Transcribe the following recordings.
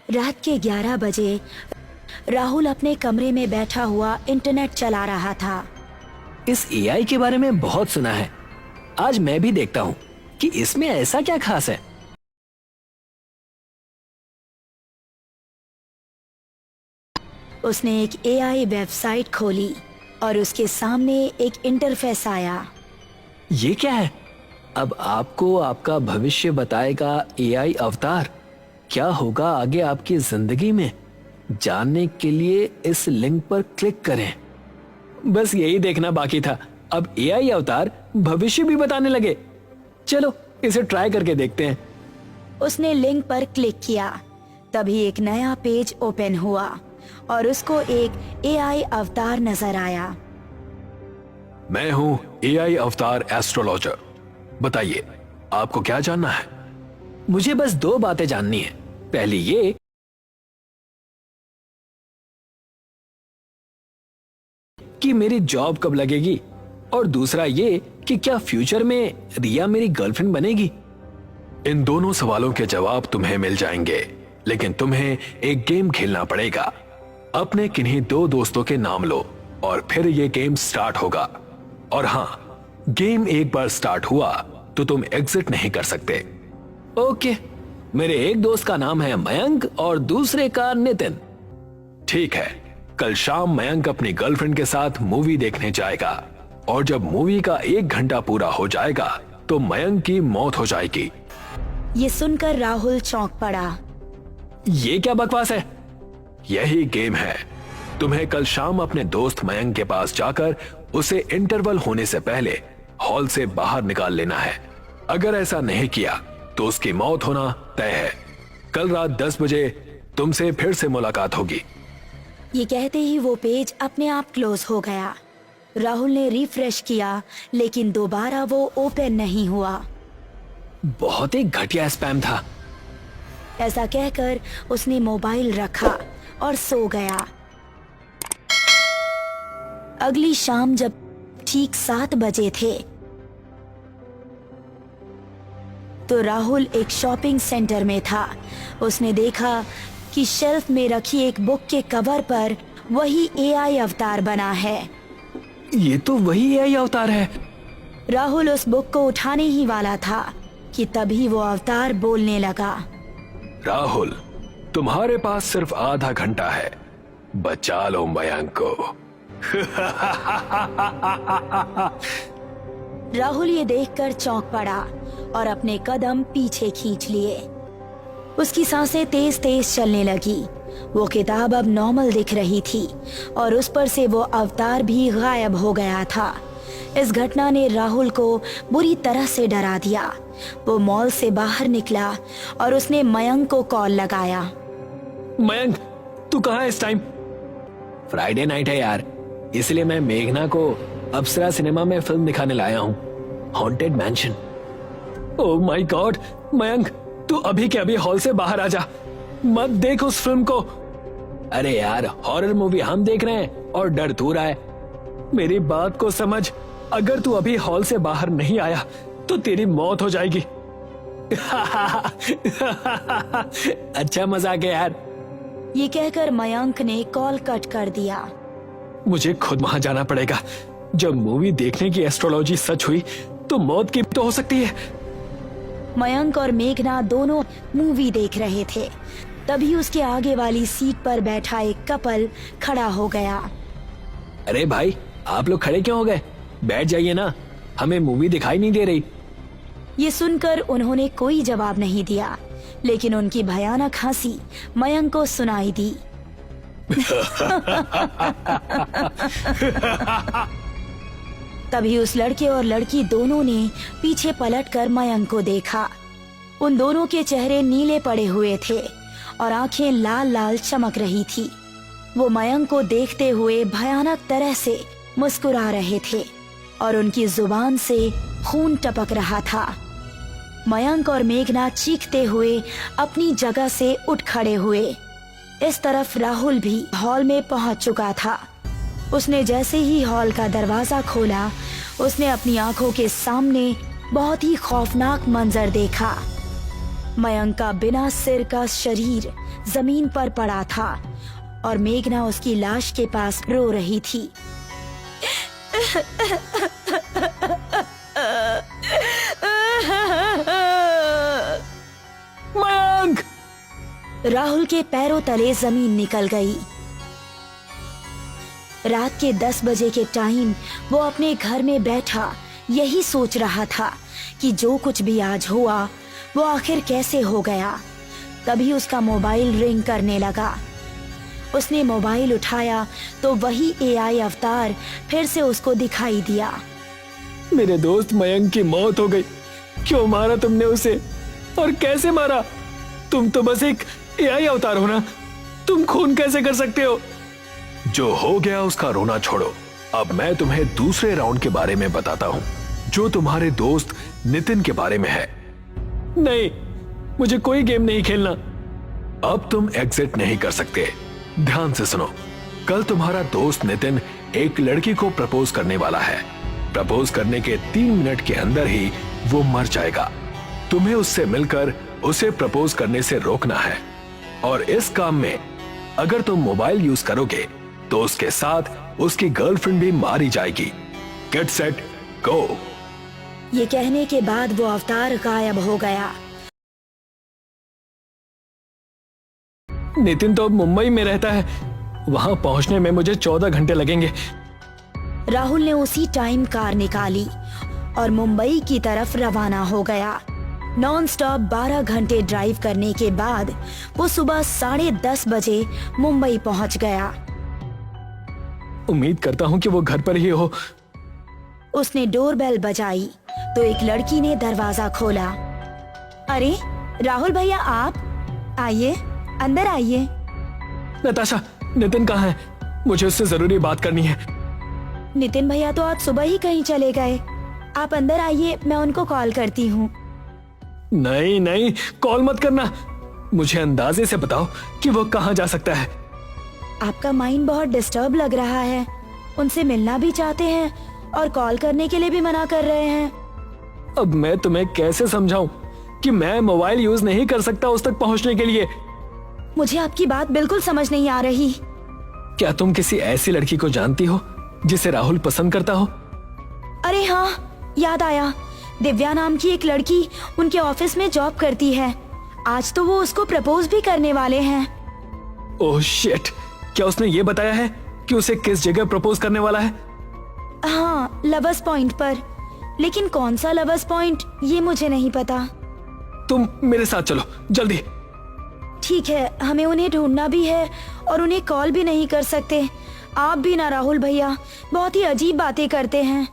रात के 11 बजे राहुल अपने कमरे में बैठा हुआ इंटरनेट चला रहा था। इस एआई के बारे में बहुत सुना है। आज मैं भी देखता हूँ कि इसमें ऐसा क्या खास है। उसने एक एआई वेबसाइट खोली और उसके सामने एक इंटरफेस आया। ये क्या है? अब आपको आपका भविष्य बताएगा एआई अवतार। क्या होगा आगे आपकी जिंदगी में, जानने के लिए इस लिंक पर क्लिक करें। बस यही देखना बाकी था। अब एआई अवतार भविष्य भी बताने लगे। चलो इसे ट्राई करके देखते हैं। उसने लिंक पर क्लिक किया। तभी एक नया पेज ओपन हुआ और उसको एक एआई अवतार नजर आया। मैं हूं एआई अवतार एस्ट्रोलॉजर। बताइए आपको क्या जानना है? मुझे बस 2 बातें जाननी है। पहली ये कि मेरी जॉब कब लगेगी, और दूसरा ये कि क्या फ्यूचर में रिया मेरी गर्लफ्रेंड बनेगी। इन दोनों सवालों के जवाब तुम्हें मिल जाएंगे, लेकिन तुम्हें एक गेम खेलना पड़ेगा। अपने किन्हीं 2 दोस्तों के नाम लो और फिर ये गेम स्टार्ट होगा। और हाँ, गेम एक बार स्टार्ट हुआ तो तुम एग्जिट नहीं कर सकते। ओके, मेरे एक दोस्त का नाम है मयंक और दूसरे का नितिन। ठीक है, कल शाम मयंक अपनी गर्लफ्रेंड के साथ मूवी देखने जाएगा और जब मूवी का 1 घंटा पूरा हो जाएगा तो मयंक की मौत हो जाएगी। ये सुनकर राहुल चौंक पड़ा। ये क्या बकवास है? यही गेम है। तुम्हें कल शाम अपने दोस्त मयंक के पास जाकर उसे इंटरवल होने से पहले हॉल से बाहर निकाल लेना है। अगर ऐसा नहीं किया तो उसकी मौत होना तय है। कल रात 10 बजे तुमसे फिर से मुलाकात होगी। ये कहते ही वो पेज अपने आप क्लोज हो गया। राहुल ने रिफ्रेश किया लेकिन दोबारा वो ओपन नहीं हुआ। बहुत ही घटिया स्पैम था। ऐसा कहकर उसने मोबाइल रखा और सो गया। अगली शाम जब ठीक 7 बजे थे तो राहुल एक शॉपिंग सेंटर में था। उसने देखा कि शेल्फ में रखी एक बुक के कवर पर वही एआई अवतार बना है। ये तो वही एआई अवतार है। राहुल उस बुक को उठाने ही वाला था कि तभी वो अवतार बोलने लगा। राहुल, तुम्हारे पास सिर्फ आधा घंटा है, बचा लो मयंक को। राहुल ये देखकर चौंक पड़ा और अपने कदम पीछे खींच लिए। उसकी सांसें तेज तेज चलने लगी। वो किताब अब नॉर्मल दिख रही थी और उस पर से वो अवतार भी गायब हो गया था। इस घटना ने राहुल को बुरी तरह से डरा दिया। वो मॉल से बाहर निकला और उसने मयंक को कॉल लगाया। मयंक, तू कहाँ है इस टाइम? फ्राइडे नाइट है यार, इसलिए मैं मेघना को अप्सरा सिनेमा में फिल्म दिखाने लाया हूँ, haunted mention. Oh my God Mayank, तू अभी के अभी हॉल से बाहर आ जा। मत देख उस फिल्म को। अरे यार, हॉरर मूवी हम देख रहे हैं और डर तू रहा है। मेरी बात को समझ। अगर तू अभी हॉल से बाहर नहीं आया तो तेरी मौत हो जाएगी। अच्छा मजाक है यार। ये कहकर मयंक ने कॉल कट कर दिया। मुझे खुद वहां जाना पड़ेगा। जब मूवी देखने की एस्ट्रोलॉजी सच हुई तो मौत की तो हो सकती है। मयंक और मेघना दोनों मूवी देख रहे थे। तभी उसके आगे वाली सीट पर बैठा एक कपल खड़ा हो गया। अरे भाई, आप लोग खड़े क्यों हो गए? बैठ जाइए ना, हमें मूवी दिखाई नहीं दे रही। ये सुनकर उन्होंने कोई जवाब नहीं दिया, लेकिन उनकी भयानक हंसी मयंक को सुनाई दी। तभी उस लड़के और लड़की दोनों ने पीछे पलटकर मयंक को देखा। उन दोनों के चेहरे नीले पड़े हुए थे और आंखें लाल लाल चमक रही थी। वो मयंक को देखते हुए भयानक तरह से मुस्कुरा रहे थे और उनकी जुबान से खून टपक रहा था। मयंक और मेघना चीखते हुए अपनी जगह से उठ खड़े हुए। इस तरफ राहुल भी हॉल में पहुंच चुका था। उसने जैसे ही हॉल का दरवाजा खोला, उसने अपनी आंखों के सामने बहुत ही खौफनाक मंजर देखा। मयंक का बिना सिर का शरीर जमीन पर पड़ा था और मेघना उसकी लाश के पास रो रही थी। मयंक! राहुल के पैरों तले जमीन निकल गई। रात के 10 बजे के टाइम वो अपने घर में बैठा यही सोच रहा था कि जो कुछ भी आज हुआ वो आखिर कैसे हो गया। तभी उसका मोबाइल रिंग करने लगा। उसने मोबाइल उठाया तो वही एआई अवतार फिर से उसको दिखाई दिया। मेरे दोस्त मयंक की मौत हो गई। क्यों मारा तुमने उसे और कैसे मारा? तुम तो बस एक एआई अवतार हो ना, तुम खून कैसे कर सकते हो? जो हो गया उसका रोना छोड़ो। अब मैं तुम्हें दूसरे राउंड के बारे में बताता हूँ, जो तुम्हारे दोस्त नितिन के बारे में है। नहीं, मुझे कोई गेम नहीं खेलना। अब तुम एग्जिट नहीं कर सकते। ध्यान से सुनो। कल तुम्हारा दोस्त नितिन एक लड़की को प्रपोज करने वाला है। प्रपोज करने के 3 मिनट के अंदर ही वो मर जाएगा। तुम्हें उससे मिलकर उसे प्रपोज करने से रोकना है। और इस काम में अगर तुम मोबाइल यूज करोगे तो उसके साथ उसकी गर्लफ्रेंड भी मारी जाएगी। Get set go. ये कहने के बाद वो अवतार गायब हो गया। नितिन तो अब मुंबई में रहता है, वहां पहुंचने में मुझे 14 घंटे लगेंगे। राहुल ने उसी टाइम कार निकाली और मुंबई की तरफ रवाना हो गया। नॉन स्टॉप 12 घंटे ड्राइव करने के बाद वो सुबह 10:30 बजे मुंबई पहुंच गया। उम्मीद करता हूं कि वो घर पर ही हो। उसने डोरबेल बजाई तो एक लड़की ने दरवाजा खोला। अरे राहुल भैया, आप आइए, अंदर आइए। नताशा, नितिन कहाँ है? मुझे उससे जरूरी बात करनी है। नितिन भैया तो आज सुबह ही कहीं चले गए। आप अंदर आइए, मैं उनको कॉल करती हूँ। नहीं नहीं, कॉल मत करना। मुझे अंदाजे से बताओ कि वो कहाँ जा सकता है। आपका माइंड बहुत डिस्टर्ब लग रहा है। उनसे मिलना भी चाहते हैं और कॉल करने के लिए भी मना कर रहे हैं। अब मैं तुम्हें कैसे समझाऊं कि मैं मोबाइल यूज नहीं कर सकता उस तक पहुंचने के लिए? मुझे आपकी बात बिल्कुल समझ नहीं आ रही। क्या तुम किसी ऐसी लड़की को जानती हो जिसे राहुल पसंद करता हो? अरे हाँ, याद आया। दिव्या नाम की एक लड़की उनके ऑफिस में जॉब करती है। आज तो वो उसको प्रपोज भी करने वाले हैं। ओह शिट, क्या उसने ये बताया है कि उसे किस जगह प्रपोज करने वाला है? हाँ, लवर्स पॉइंट पर। लेकिन कौन सा लवर्स पॉइंट ये मुझे नहीं पता। तुम मेरे साथ चलो जल्दी। ठीक है, हमें उन्हें ढूंढना भी है और उन्हें कॉल भी नहीं कर सकते। आप भी ना राहुल भैया, बहुत ही अजीब बातें करते हैं।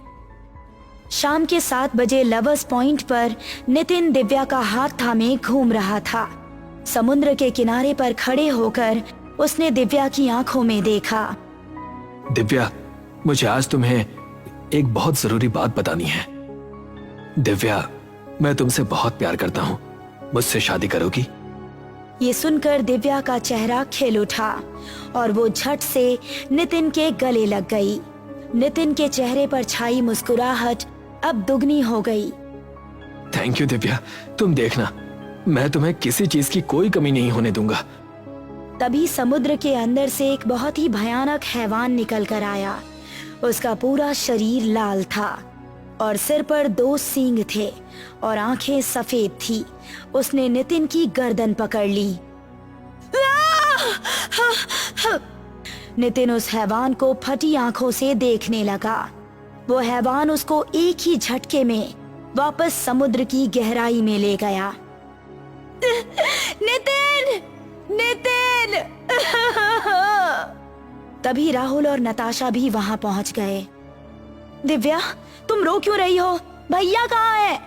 शाम के 7 बजे लवर्स पॉइंट पर नितिन दिव्या का हाथ थामे घूम रहा था। समुद्र के किनारे पर खड़े होकर उसने दिव्या की आंखों में देखा। दिव्या, मुझे आज तुम्हें एक बहुत जरूरी बात बतानी है। दिव्या, मैं तुमसे बहुत प्यार करता हूँ। मुझसे शादी करोगी? ये सुनकर दिव्या का चेहरा खिल उठा और वो झट से नितिन के गले लग गई। नितिन के चेहरे पर छाई मुस्कुराहट अब दुगनी हो गई। थैंक यू दिव्या, तुम देखना, मैं तुम्हें किसी चीज की कोई कमी नहीं होने दूंगा। तभी समुद्र के अंदर से एक बहुत ही भयानक हैवान निकल कर आया। उसका पूरा शरीर लाल था और सिर पर 2 सींग थे और आंखें सफेद थी। उसने नितिन की गर्दन पकड़ ली। नितिन उस हैवान को फटी आंखों से देखने लगा। वो हैवान उसको एक ही झटके में वापस समुद्र की गहराई में ले गया। नितिन! नितिन! तभी राहुल और नताशा भी वहां पहुंच गए। दिव्या, तुम रो क्यों रही हो? भैया कहाँ है?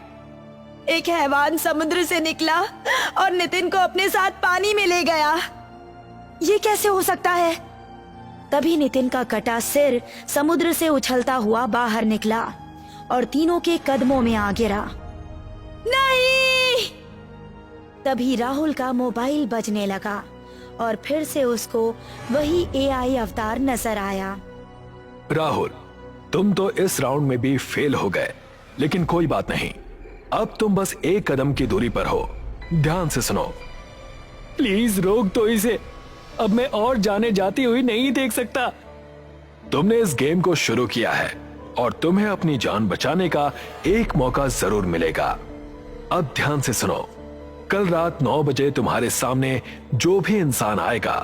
एक हैवान समुद्र से निकला और नितिन को अपने साथ पानी में ले गया। ये कैसे हो सकता है? तभी नितिन का कटा सिर समुद्र से उछलता हुआ बाहर निकला और तीनों के कदमों में आ गिरा। नहीं! तभी राहुल का मोबाइल बजने लगा और फिर से उसको वही एआई अवतार नजर आया। राहुल, तुम तो इस राउंड में भी फेल हो गए, लेकिन कोई बात नहीं। अब तुम बस एक कदम की दूरी पर हो। ध्यान से सुनो। प्लीज रोक दो इसे, अब मैं और जाने जाती हुई नहीं देख सकता। तुमने इस गेम को शुरू किया है और तुम्हें अपनी जान बचाने का एक मौका जरूर मिलेगा। अब ध्यान से सुनो, कल रात 9 बजे तुम्हारे सामने जो भी इंसान आएगा